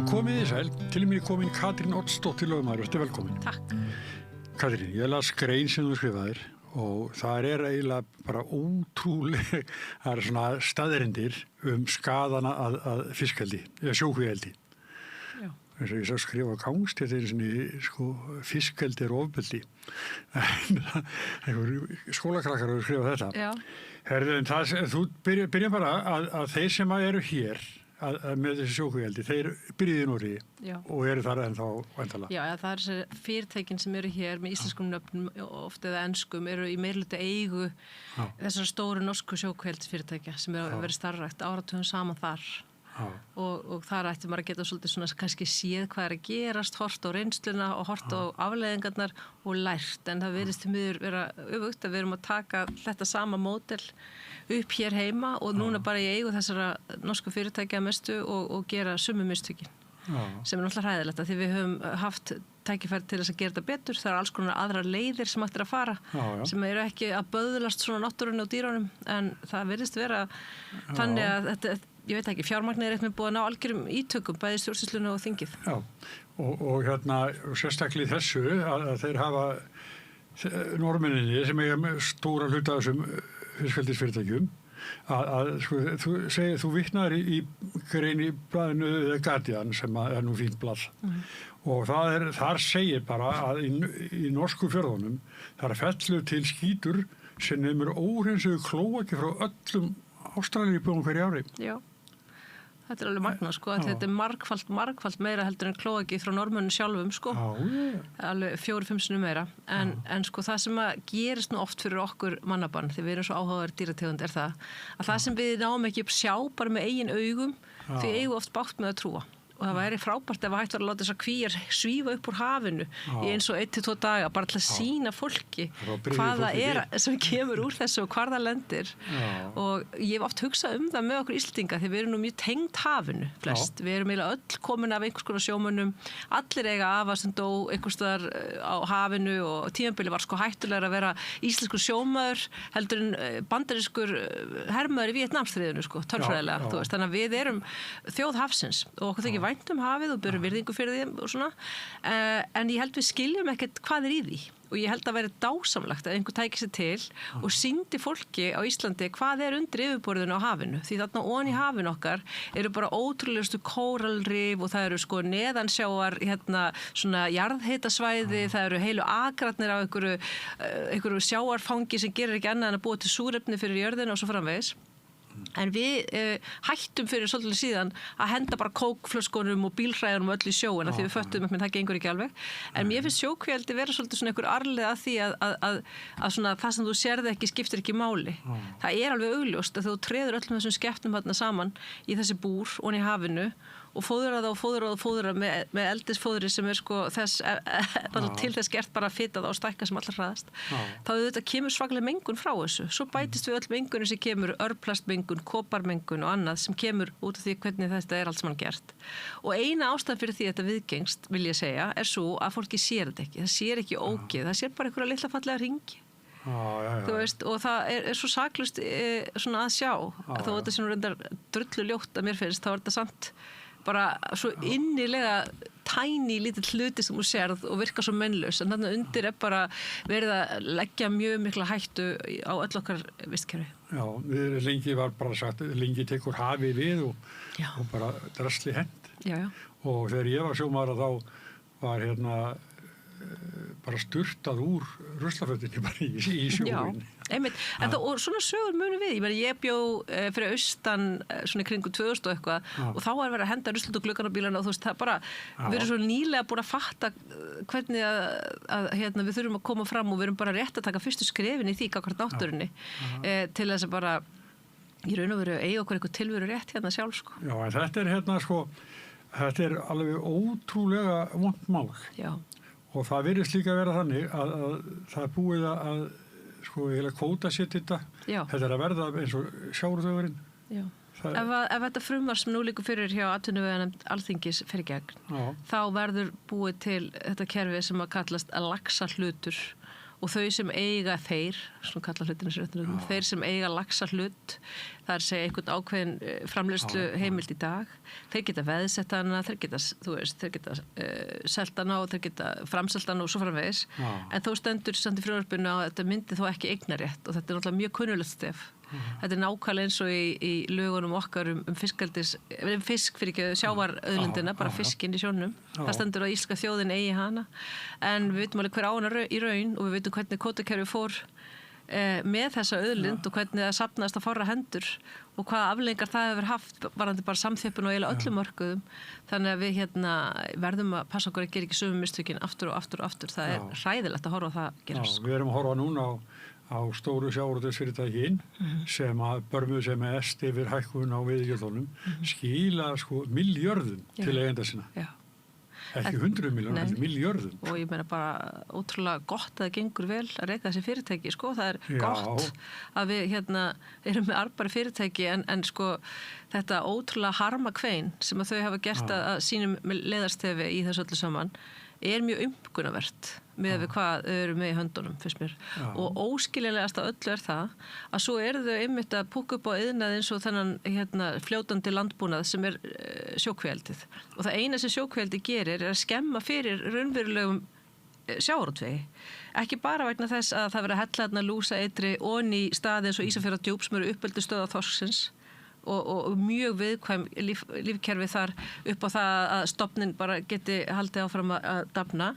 Komið þið sæl, til mér komin Katrín Oddsdóttir lögmaður, þetta er velkomin. Takk. Katrín, ég las grein sem þú skrifaðir og það er eiginlega bara ótrúlega, það er svona staðreyndir skaðana að fiskeldi, eða sjókvíaeldi. Já. Þess að ég sá skrifa gangst, þetta er svona fiskeldi er ofbeldi. Einhver skólakrakkar hefur skrifað þetta. Já. Herðu, en þú byrja bara að þeir sem eru hér, með þessi sjókvíaeldi, þeir byrjuðu í Noregi og eru þar ennþá væntanlega. Já, það er þessi fyrirtækin sem eru hér með íslenskum nöfnum, oft eða enskum, eru í meirhluta eigu þessar stóru norsku sjókvíaeldisfyrirtækja sem eru verið starfrækt áratugum saman þar. Og þar ætti maður að geta svolítið svona kannski séð hvað er að gerast, hort á reynsluna og hort á afleiðingarnar og lært, en það virðist til miður vera öfugt að við erum að taka þetta sama módel upp hér heima og núna bara í eigu þessara norsku fyrirtækja mestu og gera sömu mistökin sem er náttúrulega hræðilegt að því við höfum haft tækifæri til þess að gera þetta betur, það er alls konar aðrar leiðir sem ættir að fara sem eru ekki að böðlast svona náttúrunni og dýrunum, en það virðist vera þannig að þetta, ég veit ekki, fjármagnið er eitthvað búið að ná algjörum ítökum bæði stjórnsýslunni og þingið. Já, og sérstaklega í þessu að þeir hafa norðmenninni sem eiga með stóra hluta af þessum fiskeldisfyrirtækjum þú vitnar í grein í blaðinu The Guardian sem er nú fínt blað og þar segir bara að í norsku fjörðunum það er fellu til skítur sem nemur óhreinsuðu klóaki frá öllum Ástralíubúum hverju ári. Já. Þetta er alveg magnað, sko, að þetta er margfalt meira heldur en klóaki frá Norðmönnum sjálfum, sko. Alveg 4-5 sinnum meira. En sko það sem að gerist nú oft fyrir okkur mannabarn, því við erum svo áhugaður dýrategund, er það sem við náum ekki upp sjá bara með eigin augum, því eigum oft bátt með að trúa. Og það væri frábært ef hægt var að láta þessar kvíar svífa upp úr hafinu í eins og 1-2 daga, bara til að sýna fólki hvað það er sem kemur úr þessu og hvar það lendir. Og ég hef oft hugsað það með okkur Íslendinga því við erum nú mjög tengd hafinu flest. Við erum eiginlega öll komin af einhvers konar sjómönnum, allir eiga afa sem dó einhvers staðar á hafinu og tímabili var sko hættulegur að vera íslenskur sjómaður heldur en bandarískur hermaður í Víetnamstríðinu sko, tölfræðilega, þú veist. Þannig að við erum þjóð hafsins og okkur þykir vænt hafið og byrjum virðingu fyrir því og svona, en ég held við skiljum ekkert hvað er í því og ég held að vera dásamlegt að einhver tæki sér til og sýndi fólki á Íslandi hvað er undir yfirborðinu á hafinu, því þarna ofan í hafinu okkar eru bara ótrúlegustu kóralrif og það eru sko neðansjáar svona jarðhitasvæði, það eru heilu akratnir af einhverju sjáarfangi sem gerir ekki annað en að búa til súrefni fyrir jörðina og svo framvegis. En við hættum fyrir svolítið síðan að henda bara kókflöskunum og bílhræðunum öll í sjóin af því við föttum að það gengur ekki alveg. En mér finnst sjókvíaeldi vera svolítið svona einhver arfleið að því að svona það sem þú sérð ekki skiptir ekki máli. Það er alveg augljóst að þú treður öllum þessum skepnum þarna saman í þessi búr og í hafinu og fóðra með eldisfóðri sem er sko til þess gert bara að fita það og stækka sem allar hraðast. Þá þetta kemur svakaleg mengun frá þessu. Svo bætist við öll mengunum sem kemur, örplastmengun, koparmengun og annað sem kemur út af því hvernig þetta er allt saman gert. Og eina ástæðan fyrir því að þetta viðgengst, vil ég segja, er svo að fólki sér þetta ekki. Það sér ekki ógeð, það sér bara einhverja litla fallega hringi. Þú veist, og það er svo saklaust svona að sjá. Þó þetta sé nú reyndar drullu ljótt að mér finnst, þá er þetta samt bara svo innilega tæni lítill hluti sem þú sérð og virkar svo mennlaus, en þarna undir er bara verið að leggja mjög mikla hættu á öll okkar vistkerfi. Já, lengi var bara sagt, lengi tekur hafi við og bara drasli hent. Já. Og þegar ég var sjómaður þá var bara sturtað úr ruslafötunni bara í sjóin. Já, einmitt. Og svona sögur munum við. Ég bjó fyrir austan svona kringu 2000 og eitthvað og þá var verið að henda ruslut og glugganabílana og þú veist, það bara við erum svo nýlega búin að fatta hvernig að við þurfum að koma fram og við erum bara rétt að taka fyrstu skrefin í því gagnvart náttúrunni til þess að bara í raun og veru eiga okkur eitthvað tilveru rétt sjálf sko. Já, en þetta er sko þetta er alveg ótrúlega vont mál. Já. Og það virðist líka að vera þannig að það er búið að sko eiginlega kvóta sér þetta. Já. Þetta er að verða eins og sjávarútvegurinn. Já. Ef þetta frumvarp sem nú liggur fyrir hjá atvinnuveganefnd Alþingis fyrir gegn, þá verður búið til þetta kerfi sem að kallast að laxa hlutur og þau sem eiga svona kalla hlutinu sér réttum, þeir sem eiga laxa hlut, það er segja einhvern ákveðin framleiðslu heimild í dag, þeir geta veðsett hana, þeir geta, þeir geta selt hana og þeir geta framselt hana og svo framvegis, en þó stendur samt í frumvarpinu að þetta myndi þó ekki eignarétt og þetta er náttúrulega mjög kunnulegt stef. Þetta er nákvæmlega eins og í lögunum okkar fisk fyrir ekki sjávarauðlindina, bara fiskinn í sjónum. Það stendur að íslenska þjóðin eigi hana, en við vitum alveg hver á hana í raun og við vitum hvernig kvótakerfið fór með þessa auðlind og hvernig það safnaðist að fárra hendur og hvaða afleiðingar það hefur haft varðandi bara samþjöppun og eiginlega öllum mörkuðum. Þannig að við verðum að passa okkur að gera ekki sömu mistökin aftur og aftur og aftur. Það er hræðilegt að horfa á það gerast. Við erum að horfa núna á stóru sjávarútvegsfyrirtækin sem að börmuðu sem mest yfir hækkun á veiðigjöldunum skila milljörðum til eigenda sinna. Já. Ekki 100 miljónum, heldur milljörðum. Og ég meina bara ótrúlega gott að það gengur vel að reka þessi fyrirtæki, sko. Það er gott að við erum með arðbæra fyrirtæki en sko þetta ótrúlega harma kvein sem að þau hafa gert að sínum leiðarstefi í þessu öllu saman er mjög umkunnavert með við hvað þau eru með í höndunum, finnst mér. Og óskiljanlegast af öllu er það að svo eru þau einmitt að púkka upp á iðnað eins og þennan fljótandi landbúnað sem er sjókvíaeldið. Og það eina sem sjókvíaeldi gerir er að skemma fyrir raunverulegum sjávarútvegi. Ekki bara vegna þess að það verið að hella þarna lúsa eitri onni í staði eins og Ísafjarðardjúp sem eru uppeldisstöð á þorsksins og mjög viðkvæm lífkerfi þar upp á það að stofnin bara geti haldið áfram að dafna.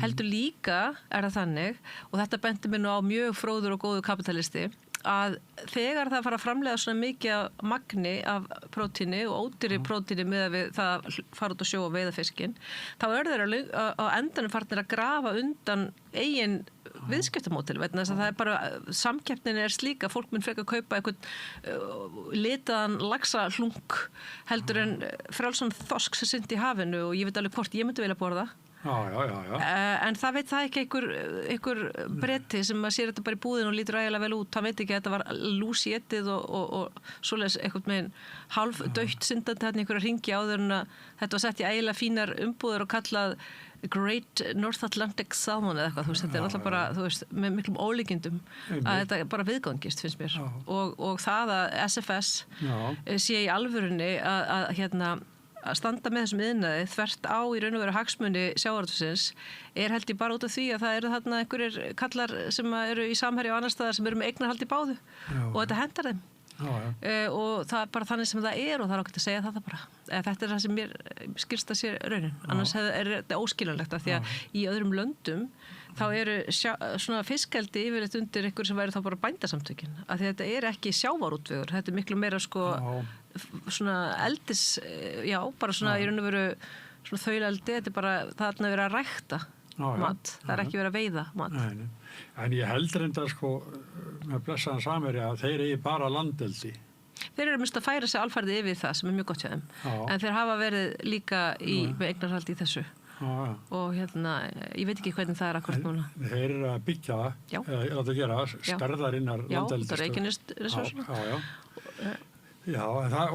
Heldur líka er það þannig, og þetta benti mér nú á mjög fróður og góður kapitalisti, að þegar það fara að framleiða svona mikið magni af prótíni og ódýri prótíni með að við það fara út og sjó og veiða fiskinn, þá þeir á endanum farnir að grafa undan eigin viðskiptamódel, vegna þess að það er bara samkeppnin er slík að fólk mun frekar kaupa einhvern litaðan laxa hlunk heldur en frjálsan þorsk sem syndi í hafinu og ég veit alveg hvort ég myndi vilja borða. En það veit það ekki einhver bretti sem að sér þetta bara í búðin og lítur ægilega vel út, það veit ekki að þetta var lús í ettið og svoleiðis einhvern veginn halv dögt syndandi hérna einhverja hringi áður en að þetta var sett í ægilega fínar umbúður og kallað Great North Atlantic Salmon eða eitthvað, þetta er alltaf bara, með miklum ólíkindum að þetta bara viðgangist, finnst mér. Og það að SFS sé í alvörunni að standa með þessum iðnaði þvert á í raun og veru hagsmuni sjávarútvegsins er held ég bara út af því að það eru þarna einhverjir kallar sem eru í Samherja og annar staðar sem eru með eignarhald í báðu og þetta hendar þeim. Og það er bara þannig sem það er og það er ákveðt að segja það bara. Þetta er það sem mér skilst að sé raunin. Annars er þetta óskiljanlegt af því að í öðrum löndum þá eru svona fiskeldi yfirleitt undir ykkur sem væri þá bara bændasamtökin. Af því að þetta er ekki sjávarútvegur. Þetta er miklu meira sko svona eldis, bara svona í raun og veru svona þauleldi. Þetta er bara þarna verið að rækta mat. Það er ekki verið að veiða mat. Nei. En ég held reyndar sko með blessaðan Samherja að þeir eigi bara landeldi. Þeir eru mist að færa sig alfarðið yfir það sem er mjög gott hjá þeim. En þeir hafa verið líka með eignarhaldi í þessu. Og ég veit ekki hvernig það er akkurat núna. Þeir eru að byggja að gera stærðarinnar landeldi. Já, það er Reykjanesresursuna.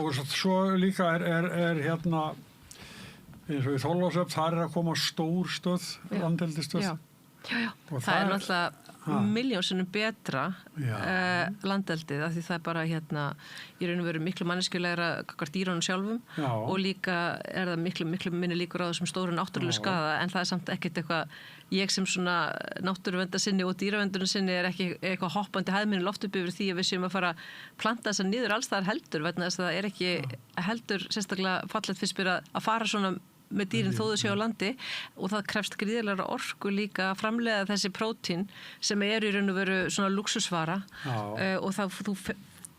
Og svo líka er eins og í Þorlákshöfn, þar er að koma stór stöð, landeldistöð. Já. Það er náttúrulega milljónsinnum betra landeldið af því það er bara í raun og veru miklu manneskjulegra gagnvart dýrunum sjálfum og líka er það miklu minni líkur á þessum stóru náttúrulega skaða en það er samt ekkert eitthvað ég sem svona náttúruvendasinni og dýravendunarsinni er ekki eitthvað hoppandi hæðminni loft upp yfir því að við séum að fara að planta þess að niður alls þar heldur vegna þess að það er ekki heldur sérstaklega fallegt fyrst byrja að fara svona með dýrin þó þau séu á landi og það krefst gríðarlega orku líka að framleiða þessi prótín sem eru í raun og veru svona luxusvara og þú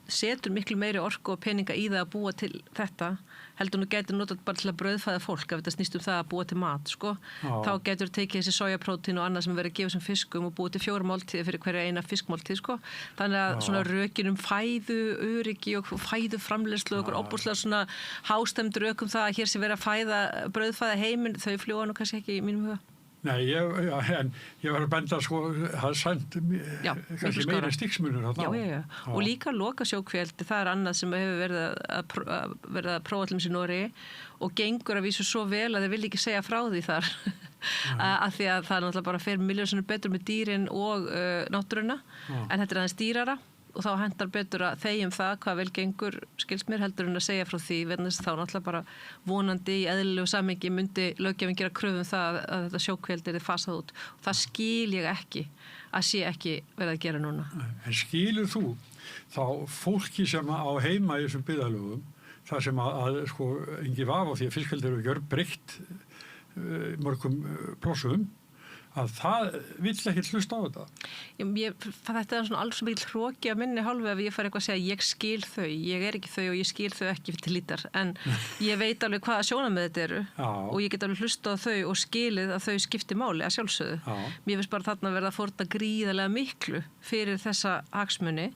setur miklu meiri orku og peninga í það að búa til þetta heldur nú getur notað bara til að brauðfæða fólk ef þetta snýst það að búa til mat þá getur tekið þessi sojaprótín og annað sem verið að gefa sem fiskum og búa til 4 máltíðir fyrir hverja eina fiskmáltíð þannig að svona rökin fæðu öryggi og fæðu framleiðslu og óbúslega svona hástemd rökum það að hér sé verið að brauðfæða heiminn þau fljúa nú kannski ekki í mínum huga. Nei, en ég var að benda það sænt kannski meira stigsmunur Já. Og líka lokasjókvíaeldi, það er annað sem hefur verið að prófa allir í Noregi og gengur að vísu svo vel að þeir vilja ekki segja frá því þar af því að það náttúrulega bara fer miljónsinnum betur með dýrin og náttúruna, en þetta aðeins dýrara og þá hentar betur að þegjum það hvað vel gengur skilst mér heldur en að segja frá því vegna þess að þá náttúrulega bara vonandi í eðlilegu samhengi myndi löggjafinn gera kröfu það að þetta sjókvíaeldi yrði fasað út og það skil ég ekki að sé ekki verið að gera núna. En skilur þú þá fólki sem á heima í þessum byggðarlögum þar sem að sko engi vafa á því að fiskeldi eru gjörbreytt mörgum plássum að það vill ekki hlusta á þetta. Þetta svona alls mikil hroki af minni hálfu ef ég fær eitthvað að segja ég skil þau, ég ekki þau og ég skil þau ekki til lítar, en ég veit alveg hvaða sjónarmið þetta eru og ég get alveg hlusta á þau og skilið að þau skipti máli að sjálfsögðu. Mér finnst bara þarna verða að fórna gríðarlega miklu fyrir þessa hagsmuni.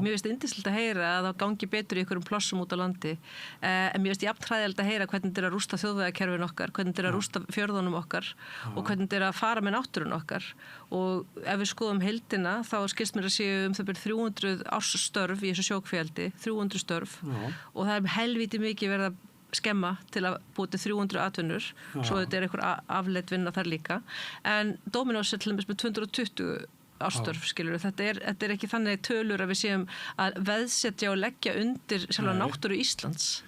Mér finnst yndislegt að heyra að það gangi betur í einhverjum plássum út á landi, en mér finnst jafn hræðilegt að heyra hvernig þetta er að rústa þjóðvegakerfin okkar, hvernig þetta er að rústa fjörðunum okkar og hvernig þetta er að fara með náttúrun okkar og ef við skoðum heildina þá skilst mér að séu það byrja 300 ársstörf í þessu sjókvíaeldi, 300 störf og það er helvíti mikið verið að skemma til að búið til 300 atvinnur, svo þetta er einhver afleidd vinna þar líka, en Dominos er til dæmis með 220 ástörf, skilur þetta er ekki þannig tölur að við séum að veðsetja og leggja undir sjálfa náttúru Íslands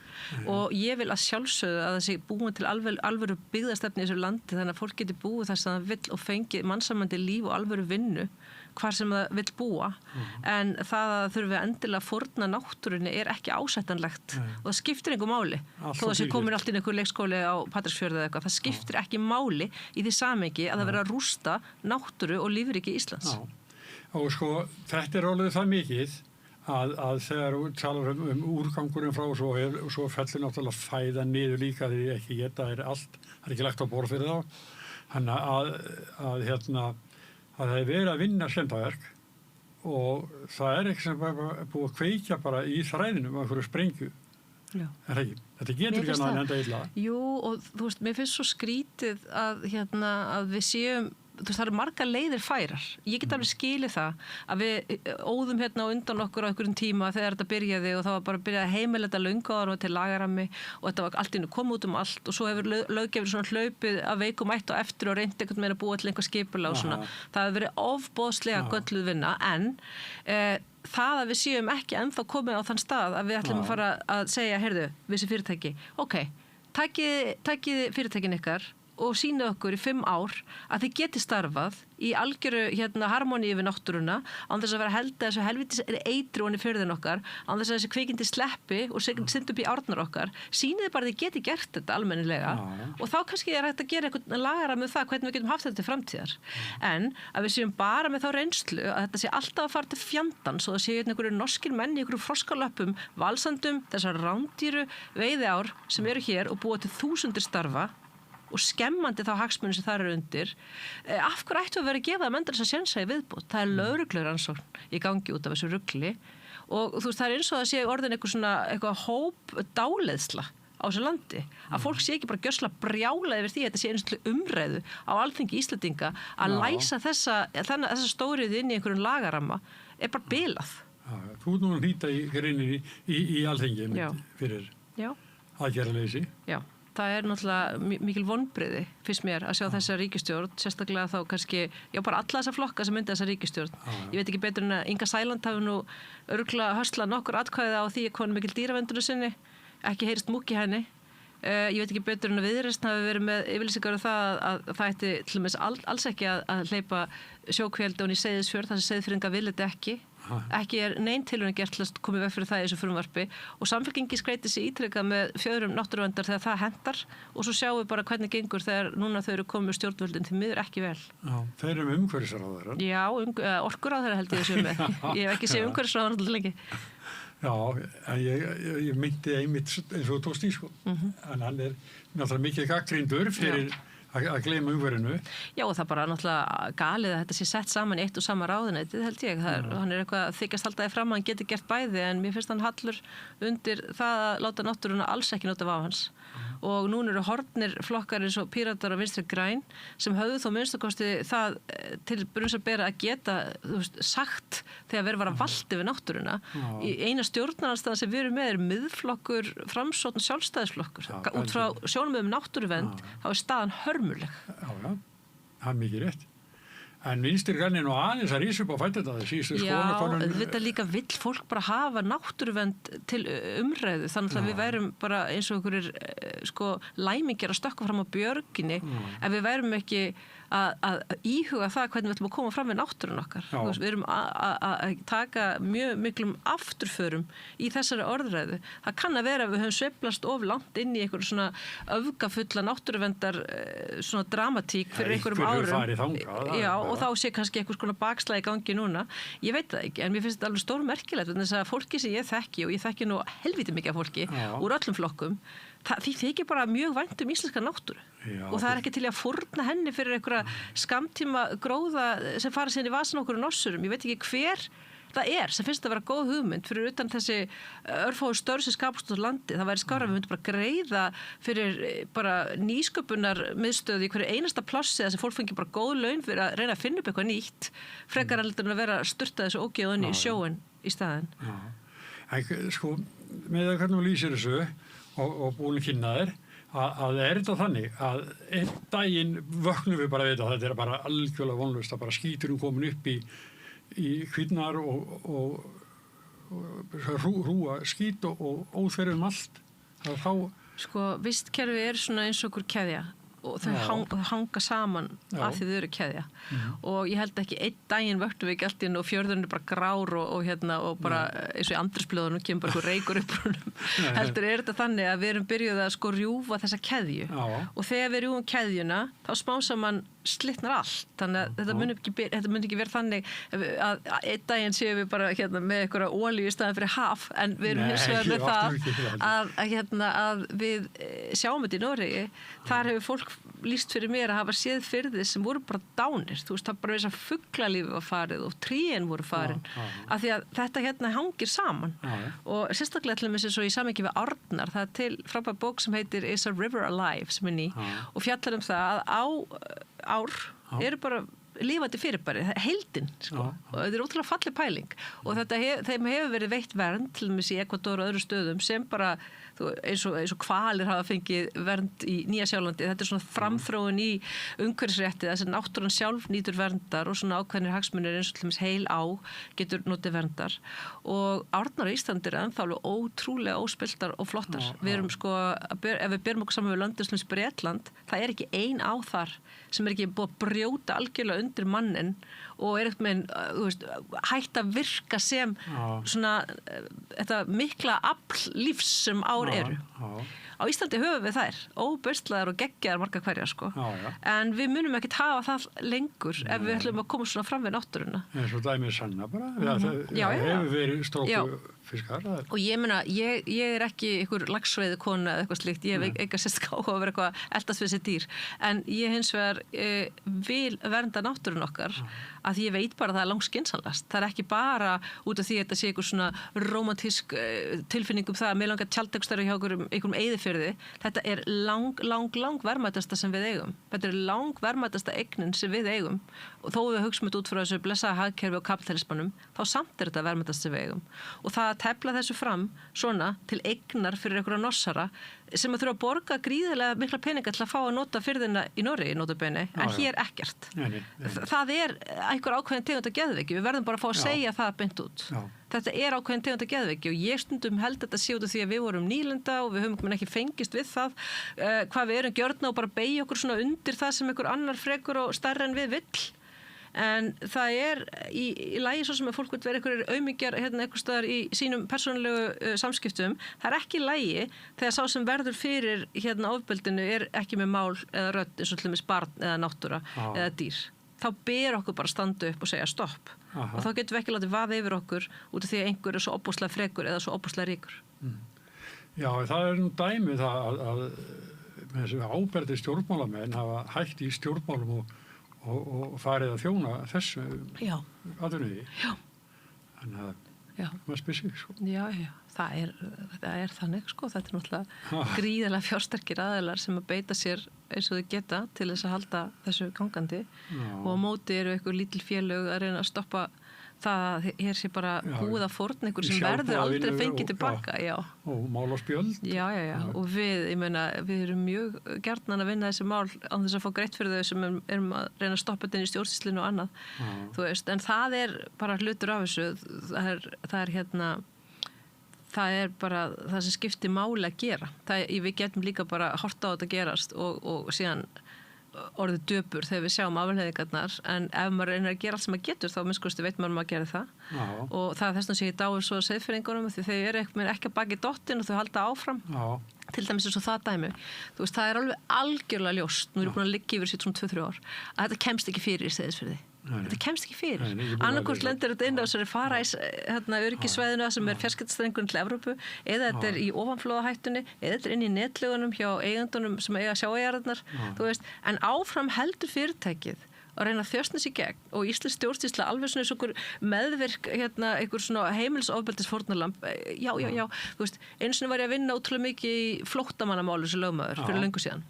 og ég vil að sjálfsögðu að það sé búin til alvöru byggðastefni í þessu landi þannig að fólk geti búið þess að það vill og fengi mannsamandi líf og alvöru vinnu hvar sem það vill búa en það að þurfi endilega fórna náttúrunni er ekki ásættanlegt og það skiptir einhver máli þó að sé komin allt inn einhver leikskóli á Patreksfjörði eða eitthvað, það skiptir ekki máli í því samhengi að það vera að rústa náttúru og lífríki Íslands. Og sko, þetta er alveg það mikið að þegar þú talar úrgangurinn frá og svo fellur náttúrulega fæða niður líka því ekki geta það er ekki lagt á borð fyrir þá þannig að það er verið að vinna skemmdarverk og það er ekki sem bara búið að kveikja bara í þræðinum af einhverju sprengju. Þetta getur ekki að enda illa. Jú, og þú veist, mér finnst svo skrítið að við séum það eru margar leiðir færar. Ég get alveg skilið það að við óðum á undan okkur á einhverjum tíma þegar þetta byrjaði og það var bara að byrja að heimila þetta löngu áður og til lagarammi og þetta var allt kom út allt og svo hefur löggjöfur svona hlaupið að veikum eitt og eftir og reyndi einhvern veginn að búa til einhver skipulag og svona. Það hefur verið ofboðslega gölluð vinna en það að við séum ekki ennþá komið á þann stað að við ætlum að fara að segja, heyrðu, við sem fyrirtæki, takið fyrirtækin ykkar og sýna okkur í 5 ár að þið geti starfað í algjöru harmoníu við náttúruna án þess að vera held að þessu helvítis eitru í firðin okkar, án þess að þessi kvikindi sleppi og synda upp í árnar okkar sýnið bara að þið geti gert þetta almennilega og þá kannski er hægt að gera eitthvað lagara með það hvernig við getum haft þetta til framtíðar en að við séum bara með þá reynslu að þetta sé alltaf að fara til fjandans og það séu einhverju norskir menn í einhverju froskalöppum valsandum þessar rándýru veiðiár sem eru hér og búa til þúsundir starfa og skemmandi þá hagsmunni sem það eru undir. Af hverju ættu að vera að gefa það menn þess að sénsa í viðbót? Það er lögreglurannsókn í gangi út af þessu rugli og þú veist það er eins og það sé orðin eitthvað hóp dáleiðsla á þessu landi. Að fólk sé ekki bara gjörsla brjála yfir því að þetta sé eins og umræðu á Alþingi Íslendinga að læsa þessa stóriði inn í einhverjum lagaramma er bara bilað. Þú ert nú að hnýta í greininni í Alþingi fyrir aðgerðaleysi. Já. Það er náttúrulega mikil vonbrigði fyrst mér að sjá þessa ríkisstjórn, sérstaklega þá kannski, bara alla þessa flokka sem myndi þessa ríkisstjórn. Ég veit ekki betur en að Inga Sæland hafi nú örugglega höslað nokkur atkvæði á því að konu mikil dýraverndunni sinni, ekki heyrist múkk í henni. Ég veit ekki betur en að Viðreisn hafi verið með yfirlýsingar það að það ætti til dæmis alls ekki að hleypa sjókvíaeldi og í Seyðisfjörð, þar sem Seyðfirðingar vilja þetta ekki. Ekki er nein tilraun gert til að koma í veg fyrir það í þessu frumvarpi og Samfylkingi skreyti sig ítrekað með fjöðrum náttúruverndar þegar það hentar og svo sjáum við bara hvernig gengur þegar núna þau eru komið stjórnvöldin því miður ekki vel. Já, þeir eru umhverfisráðherra. Já, orkuráðherra held ég þessu með. Ég hef ekki séð umhverfisráðherra alltaf lengi. Já, en ég myndi einmitt eins og tókst í en hann er náttúrulega mikið gagnrýndur fyrir að gleyma umhverfinu. Já, og það bara náttúrulega galið að þetta sé sett saman í eitt og sama ráðuneytið, held ég. Hann er eitthvað þykjast haldaði fram að hann geti gert bæði, en mér finnst hann hallur undir það að láta náttúruna alls ekki nota vafans. Og núna eru horfnir flokkar eins og Píratar og Vinstri græn sem höfðu þó minnstakosti það til brunns að bera að geta sagt þegar verið var að valdi við náttúruna. Í eina stjórnarandstaðan sem við erum með er miðflokkur, Framsókn, Sjálfstæðisflokkur. Út frá sjónarmiðum náttúruvernd þá er staðan hörmuleg. hörmuleg. Já, það mikið rétt. En Vinstri grænir nú aðeins að rísa upp á fættina það síðustu skoðanakönnun. Já, þetta líka vill fólk bara hafa náttúruvernd til umræðu, þannig að við værum bara eins og einhverjir læmingjar að stökkva fram á björginni ef við værum ekki að íhuga það hvernig við ætlum að koma fram við náttúrun okkar. Við erum að taka mjög miklum afturförum í þessari orðræðu. Það kann að vera að við höfum sveiflast of langt inn í einhverju svona öfgafulla náttúruverndar svona dramatík fyrir einhverjum árum. Já, og þá sé kannski einhvers konar bakslag í gangi núna. Ég veit það ekki, en mér finnst þetta alveg stórmerkilegt þess að fólki sem ég þekki, og ég þekki nú helviti mikið af fólki úr öllum flokkum, því þykir bara mjög vænt íslenska náttúru. Já, og það er ekki til að fórna henni fyrir einhverja skamtíma gróða sem fara sér í vasan okkur og nossurum. Ég veit ekki hver það sem finnst að vera góð hugmynd fyrir utan þessi örfáu störf sem skapast út á landi. Það væri skárra við myndum bara greiða fyrir bara nýsköpunar miðstöð í hverju einasta plássi þess að fólk fengi bara góð laun fyrir að reyna að finna upp eitthvað nýtt frekar heldur en að vera sturtað þessu ógeðunni í sjóin í staðinn. Sko, með það hvernig þú lýsir þessu og búin að kynna þér að þetta þannig að einn daginn vöknum við bara við þetta, þetta er bara algjörlega vonlaust að bara skíturinn komin upp í hvínnar og hrúa skít og óþverjum allt. Þá... Sko, vistkerfi er svona eins og okkur keðja og þau hanga saman af því þau eru keðja. Og ég held ekki einn daginn vöktum við ekki allt inn og fjörðurinn er bara grár og bara eins og í andrúmsblöðunum kemur bara eitthvað reykur upp brúnum. Heldur er þetta þannig að við erum byrjuð að rjúfa þessa keðju. Og þegar við rjúfum keðjuna þá smá saman slitnar allt. Þannig að þetta mun ekki vera þannig að einn daginn séum við bara með einhverja olíu í staðan fyrir haf, en við erum hins vegar með það að við sjáum þetta í Noregi. Þar hefur fólk lýst fyrir mér að hafa séð firði sem voru bara dánir. Þú veist, það bara þess að fuglalífi var farið og trén voru farin. Af því að þetta hangir saman. Og sérstaklega til þess að í samhengi við Árnar, það er til frábær bók sem heitir Is a River Alive sem er ný og fjallar það að ár eru bara lífandi fyrirbæri, heildin og þetta er ótrúlega falleg pæling og þeim hefur verið veitt vernd til dæmis í Ekvador og öðru stöðum sem bara eins og hvalir hafa fengið vernd í Nýja-Sjálandi. Þetta er svona framþróun í umhverfisrétti þess að náttúran sjálf nýtur verndar og svona ákveðnir hagsmunir eins og til dæmis heil á getur notið verndar og árnar á Íslandi eru ennþá alveg ótrúlega óspilltar og flottar. Við erum ef við berum okkur saman við löndin sem Bretland, það er ekki ein á þar sem er ekki búið að brjóta algjörlega undir mannin og er hægt að virka sem svona þetta mikla afl lífs sem ár eru. Á Íslandi höfum við þær, óbörstlaðar og geggjaðar margar hverjar en við munum ekkert hafa það lengur ef við ætlum að koma svona fram við náttúruna. Eins og dæmið sanna bara, það hefur verið strókufiskar. Og ég meina, ég er ekki einhver laxveiði kona eða eitthvað slíkt, ég hef eitthvað sérst á að vera eitthvað eldast við þessi dýr, en ég hins vegar vil vernda náttúrun okkar að ég veit bara að það er langskynsamlegast. Það er ekki bara út af því að þetta sé einhver svona rómantísk tilfinning það að mér langar tjaldtekstar hjá einhverjum eyðifirði. Þetta er lang verðmætasta sem við eigum. Þetta er lang verðmætasta eignin sem við eigum og þó við hugsum þetta út frá þessu blessaða hagkerfi og kapitalismanum, þá samt er þetta verðmætasta sem við eigum. Og það að tefla þessu fram svona til eignar fyrir einhverja nossara sem að þurfa að borga gríðarlega mikla peninga til að fá að nota firðina í Noregi, notabeini, en hér ekkert. Það er einhver ákveðin tegund af geðveiki. Við verðum bara að fá að segja það beint út. Þetta er ákveðin tegund af geðveiki og ég stundum held þetta sé út af því að við vorum nýlenda og við höfum ekki fengist við það hvað við erum gjörna og bara beygja okkur svona undir það sem einhver annar frekur og stærri en við vill. En það er í lagi svo sem að fólk vil vera einhverjir aumingjar einhver staðar í sínum persónulegu samskiptum. Það er ekki í lagi þegar sá sem verður fyrir ofbeldinu er ekki með mál eða rödd eins og til dæmis barn eða náttúra eða dýr. Þá ber okkur bara að standa upp og segja stopp. Og þá getum við ekki látið vaða yfir okkur út af því að einhver er svo óbúslega frekur eða svo óbúslega ríkur. Já, það er nú dæmi það að þessi áberði stjórnmálamenn hafa hætt í stjórnmálum og farið að þjóna þessu atvinnuði. Þannig að maður spyr sig. Já, það er þannig þetta er náttúrulega gríðarlega fjársterkir aðilar sem að beita sér eins og þau geta til þess að halda þessu gangandi og á móti eru einhver lítil félög að reyna að stoppa það hér sé bara búið að fórna einhver sem verður aldrei fengið tilbaka. Og mál og spjöld. Já. Og við, ég meina, við erum mjög gjarnan að vinna þessi mál án þess að fá greitt fyrir þau sem erum að reyna að stoppa þetta inn í stjórnsýslinu og annað. Þú veist, en það er bara hlutur af þessu. Það er bara það sem skiptir máli að gera. Við getum líka bara horft á þetta gerast og síðan orðið döpur þegar við sjáum afleiðingarnar, en ef maður reynir að gera allt sem maður getur þá minnskosti veit maður að gera það. Og það er þess að sé ég dáir svo seiðfyrringunum því þau eru ekki að baki dottin og þau halda áfram. Til dæmis eins og það dæmi. Þú veist, það er alveg algjörlega ljóst, nú erum búin að liggja yfir sér 2-3 ár, að þetta kemst ekki fyrir í Seyðisfirði. Þetta kemst ekki fyrir. Annarkvort lendir þetta inn á þessari öryggisvæðinu sem er fjarskiptastrengurinn til Evrópu, eða þetta er í ofanflóðahættunni, eða þetta er inn í netlögunum hjá eigendunum sem eiga sjávarjarðirnar, þú veist, en áfram heldur fyrirtækið að reyna að þjóstna sig gegn og íslensk stjórnsýsla alveg svona eins og meðvirk einhver svona heimilisofbeldisfórnarlamb þú veist, einu sinni var ég að vinna ótrúlega mikið í flóttamannamálu sem lögmaður fyrir löngu síðan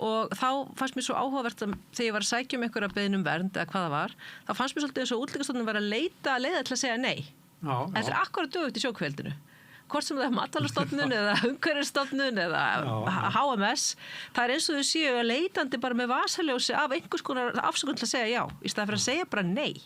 og þá fannst mér svo áhugavert að þegar ég var að sækja einhverja beiðni vernd eða hvað það var, þá fannst mér svolítið eins og Útlendingastofnun var að leiða til að segja nei. Þetta er akkúrat dögugt í sjókveldinu. Hvort sem það er Matvælastofnun eða Umhverfisstofnun eða HMS, það er eins og þau séu að leitandi bara með vasaljósi af einhvers konar afsökun til að segja já, í staðan fyrir að segja bara nei.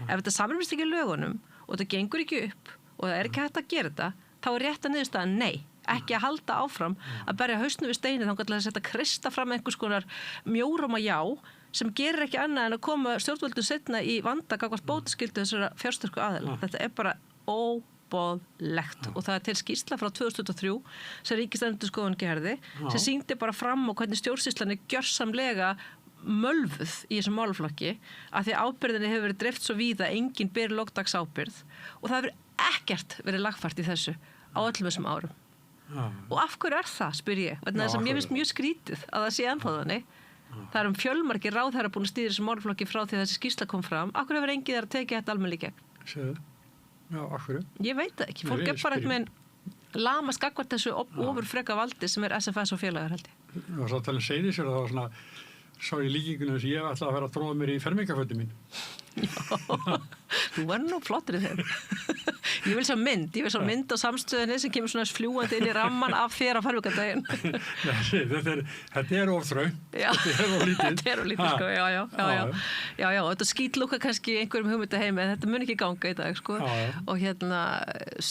Ef þetta samrýmist ekki lögunum og þetta gengur ekki upp og það er ekki hægt að gera þetta, þá er rétt að niðurstaðan nei. Ekki að halda áfram að berja hausnum við steini þangað til að setja krista fram einhvers konar mjóróma já sem gerir ekki annað en að koma stjórnvöldum seinna í vanda gagnvart bótaskyldu þessara fjársterku aðila. Þetta er bara óboðlegt og það er til skýrsla frá 2023 sem Ríkisendurskoðun gerði sem sýndi bara fram á hvernig stjórnsýslan er gjörsamlega mölvuð í þessum málaflokki að því ábyrðinni hefur verið dreift svo víða enginn ber logdags ábyrð og það hefur ekkert verið lagfært í þessu á öllum þessum árum. Og af hverju er það, spyr ég? Þannig að mér finnst mjög skrítið að það sé ennþá þannig. Það er fjölmargir ráðherrar búin að stýra þessum málaflokki frá því að þessi skýrsla kom fram. Af hverju hefur enginn þar að tekið þetta almennilega gegn? Já, af hverju? Ég veit það ekki. Fólk er bara með lamast gagnvart þessu ofurfreka valdi sem er SFS og félagar held ég. Og svo talað Seyðisfjörð, það var svona, sá ég líkingunum þess að ég ætlaði að vera að tróða mér í fermingafötum mín. Já, þú var nú flottur í þeim. Ég vil sjá mynd á samstöðinni sem kemur svona fljúandi inn í ramman af þér á fermingardaginn. Þetta er of þröngt. Þetta er of lítið. Þetta er of lítið, sko, já. Þetta skítlúka kannski einhverjum hugmyndaheimi, en þetta mun ekki ganga í dag, sko. Og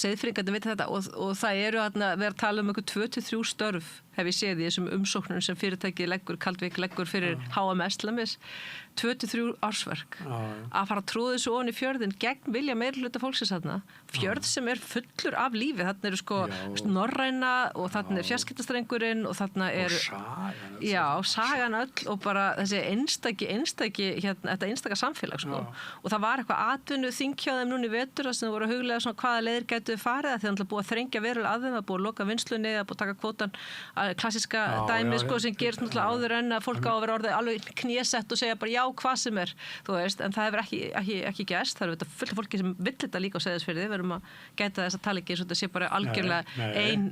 seiðfirringandi veit þetta og það eru við að tala um 2-3 störf hef ég séð í þessum umsóknum sem fyrirtæki Kaldvík leggur fyrir HMS 2-3 ársverk að fara að tróða þessu ofan í fjörðin gegn vilja meirihluta fólksins þarna fjörð sem er fullur af lífi þarna eru sko Norræna og þarna er fjarskiptastrengurinn og þarna er sagan öll og bara þessi einstaki þetta einstaka samfélag sko og það var eitthvað atvinnu þingkjáðum núna í vetur sem voru að huglega svona hvaða leiðir gætu farið að þeir búið að þrengja verulega að þeim að búið að loka vinnslunni að búið að taka kvótan klassiska dæmi sko sem gerist náttúrulega áður en að fólk á að vera orðið alveg knésett og segja bara já hvað sem er, þú veist, en það hefur ekki gerst, það eru þetta fullt af fólki sem vill þetta líka á Seyðisfirði, við verum að gæta þess að tala ekki eins og þetta sé bara algjörlega ein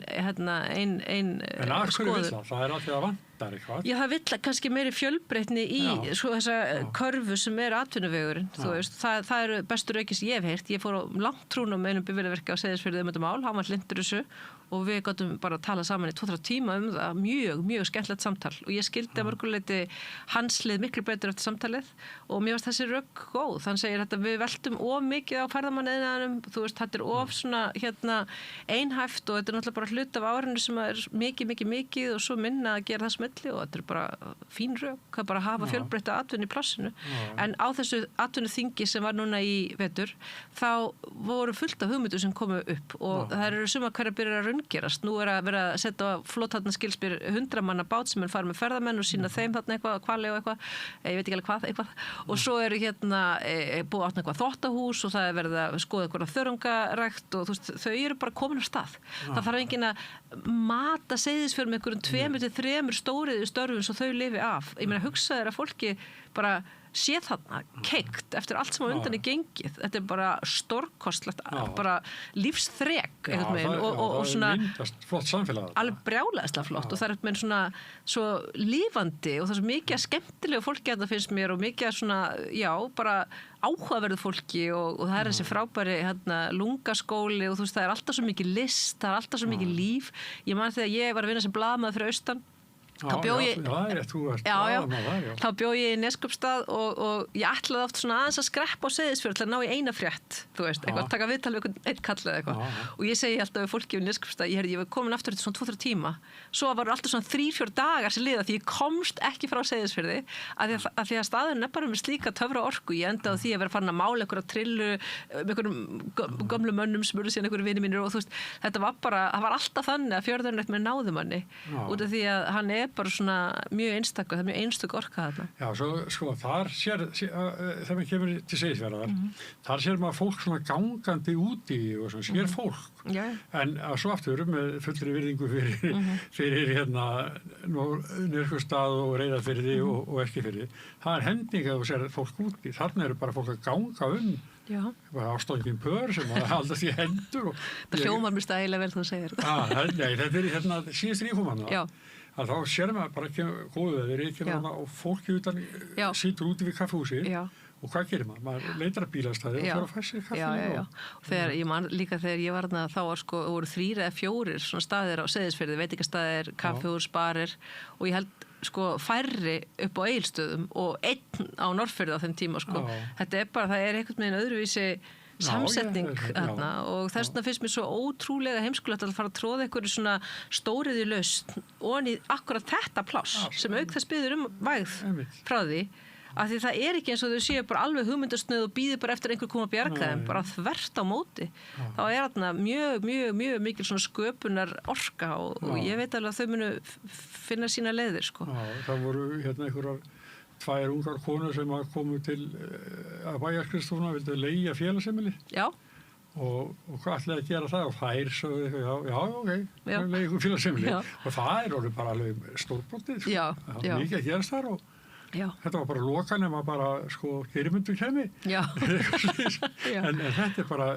skoður. Það er alltaf að vantar eitthvað. Já, það vill kannski meiri fjölbreytni í sko þessa körfu sem er atvinnuvegurinn, þú veist, það eru bestur aukið sem ég hef heyrt, ég fór á langt trúnum með einum bifvélavirkja á Seyðisfirði þetta mál, hann var hlindur þessu og við gáttum bara að tala saman í 2-3 tíma það, mjög skemmtilegt samtal og ég skildi að mörguleiti hans lið miklu betur eftir samtalið og mér varst þessi rögg góð, þannig segir þetta við veltum of mikið á ferðamanniðnaðinum, þú veist, þetta er of svona einhæft og þetta er náttúrulega bara hlut af árinu sem er mikið og svo minna að gera það smelli og þetta er bara fín rögg, það er bara að hafa fjölbreytta atvinnu í plássinu, en á þessu atvinnuþingi sem var núna í vetur þá voru fullt af hugmyndu sem komu upp og það eru suma hverja byrjar að raungerast. Nú er að vera að setja flotthaldna skilspyr 100 manna bát sem er farið með ferðamenn og sína þeim þarna eitthvað, hvali og eitthvað, ég veit ekki alveg hvað, eitthvað. Og svo eru búið átna eitthvað þvottahús og það er verið að skoða eitthvað þörungarækt og þú veist, þau eru bara komin á stað. Það þarf enginn að mata Seyðisfjörð með einhverjum 2-3 stórum stóriðu störfum svo þau lifi af. Ég meina, hugsa þér að fólki bara sé þarna keikt eftir allt sem á undan er gengið. Þetta bara stórkostlegt, bara lífsþrek einhvern veginn og svona myndast flott samfélag. Alveg brjálæðislega flott og það er með svona svo lífandi og það er svo mikið skemmtilegu fólki að það finnst mér og mikið svona, bara áhugaverðu fólki og það er þessi frábæri lungaskóli og þú veist, það er alltaf svo mikið list, það er alltaf svo mikið líf. Ég man þegar ég var að vinna sem blaðamaður fyrir austan, þá bjó ég í Neskaupstað og ég ætlaði oft svona aðeins að skreppa á Seyðisfjörð til að ná í eina frétt, þú veist, eitthvað, taka viðtal við einn kall eða eitthvað og ég segi alltaf við fólki í Neskaupstað, ég var komin aftur eftir svona 2-3 tíma, svo var alltaf svona 3-4 dagar sem liða því ég komst ekki frá Seyðisfjörði af því að staðurinn er bara með slíka töfra orku, ég endaði á því að vera farin að mála einhverja trillu með einhverjum gömlu mönnum sem eru síðan einhverju vinir mínir og þú veist, þetta var bara, það var alltaf þannig að fjörðurinn eitthvað náði manni út af því að hann er bara svona mjög einstaklega, það er mjög einstök orka þarna. Já, svo sko, þar sér, þegar maður kemur til Seyðisfjarðar, þar sér maður fólk svona gangandi úti og svona sér fólk. En svo aftur með fullri virðingu fyrir Neskaupstað og Reyðarfirði og Eskifirði, það er hending að þú sér fólk úti. Þarna eru bara fólk að ganga bara ástofningin pör sem að haldast í hendur. Það hljómar mér stægilega vel þú segir þetta. Nei, þetta er síðast rífumanna. Þá sér maður bara góðu veðri og fólki utan situr úti við kaffehúsi og hvað gerir maður? Maður leitar að bílastæði og fyrir að fæ sér kaffi. Og þegar ég man líka þegar ég var þarna þá voru 3 eða 4 svona staðir á Seyðisfirði, veitingastaðir, kaffehús, barir og ég held færri upp á Egilsstöðum og 1 á Norðfirði á þeim tíma Þetta er bara, það er einhvern veginn öðruvísi samsetning þarna og þess vegna finnst mér svo ótrúlega heimskulegt að fara að tróða einhverju svona stóriði lausn ofan í akkurat þetta pláss sem auk þess biður vægð frá því af því það er ekki eins og þau séu bara alveg hugmyndasnöð og býður bara eftir einhver koma að bjarga þeim bara þvert á móti þá er þarna mjög mikil svona sköpunar orka og ég veit alveg að þau munu finna sína leiðir Það voru einhverjar 2 ungar konur sem komu til að bæjarskrifstofuna vildu leigja félagsheimili. Og hvað ætlaði að gera það? Og þær sögðu ok, leigja ykkur félagsheimili. Og það er orðið bara alveg stórbrotið. Það var mikið að gerast þar og þetta var bara loka nema bara Geirmundur kemi. En þetta er bara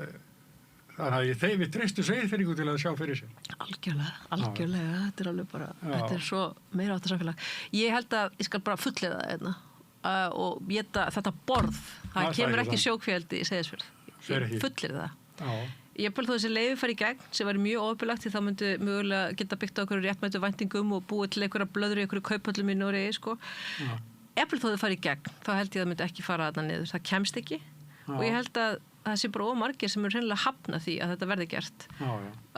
þannig að við treystum Seyðfirðingu til að sjá fyrir sér. Algjörlega, þetta er alveg bara, þetta er svo meira átt að samfélag. Ég held að ég skal bara fullleiða þetta og þetta borð, það kemur ekki sjókvíaldi í Seyðisfjörð. Ég fullleiða það. Ég bara þó þessi leyfi fari í gegn sem var mjög óöfulagt því það myndi mögulega geta byggt á einhverju réttmætu væntingum og búið til einhverja blöðru í einhverju kauphöllum í Noregi, Ef þó þau fari í gegn, þá held ég að það myndi ekki fara þarna niður. Það kemst ekki og ég held að það sé bara ómargir sem eru hreinlega hafna því að þetta verði gert.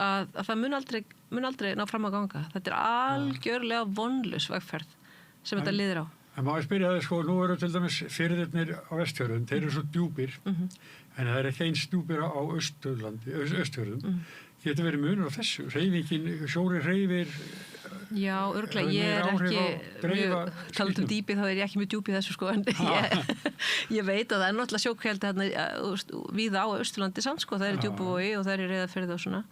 Að það mun aldrei ná fram að ganga. Þetta er algjörlega vonlaus vegferð sem þetta liðir á. En maður spyrja það, nú eru til dæmis firðirnir á Vestfjörðum, þeir eru svo djúpir, en það er ekki eins djúpir á Austfjörðum. Getur verið munur á þessu? Hreyfingin, sjóri hreyfir? Já, örugglega, ég er ekki talað dýpið, þá er ég ekki mjög djúp í þessu en ég veit að það er náttúrulega sjókvíaldi hérna víða á Austurlandi samt það er í Djúpavogi og það er í Reyðarfirði og svona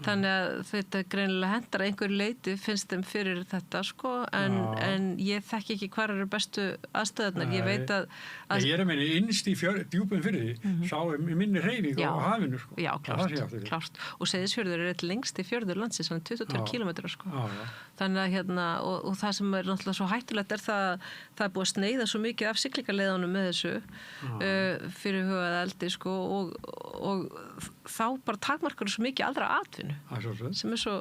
þannig að þetta greinilega hendar einhver leiti finnst þeim fyrir þetta en ég þekki ekki hvar eru bestu aðstöðunar ég veit að ég er að meina innst í djúpum firði sá minni hreyfing á hafinu Já, klárt og Seyðisfjörður er eitt lengsti fjörður landsins 22 kilometrar þannig að og það sem er náttúrulega svo hættulegt er það er búið að sneiða svo mikið af siglingaleiðunum með þessu fyrir hugað eldi og þá bara takmarkar svo mikið aðra atvinnu sem er svo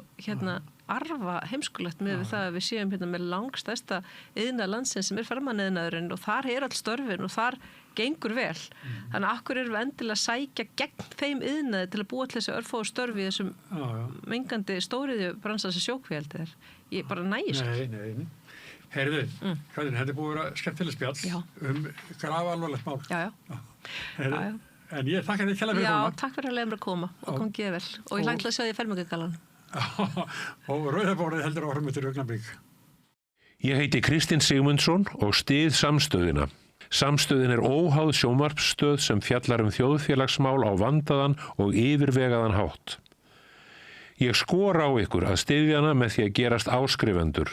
arfa heimskulegt með það að við séum með langstærsta iðnað landsins sem er ferðamanniðnaðurinn og þar er all störfin og þar gengur vel. Þannig að akkur erum við endilega að sækja gegn þeim iðnaði til að búa til þessi örfáu störfi þessum mengandi stóriðju bransa sem sjókvíaldi er. Ég bara nægir sér. Nei. Heyrðu, Katrín, þetta er búið að vera skemmtileg spjall grafalvarlegt mál. Já. En ég þakka þér kærlega fyrir að koma. Já, takk fyrir að leiða mér að koma og kom ekki vel. Og ég langt að sjá því fermingargalan. Og Rauðabórið heldur áfram eftir augnablik. Ég heiti Kristinn Sigmundsson og styð Samstöðina. Samstöðin er óháð sjónvarpsstöð sem fjallar þjóðfélagsmál á vandaðan og yfirvegaðan hátt. Ég skora á ykkur að styðja hana með því að gerast áskrifendur.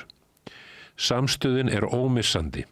Samstöðin er ómissandi.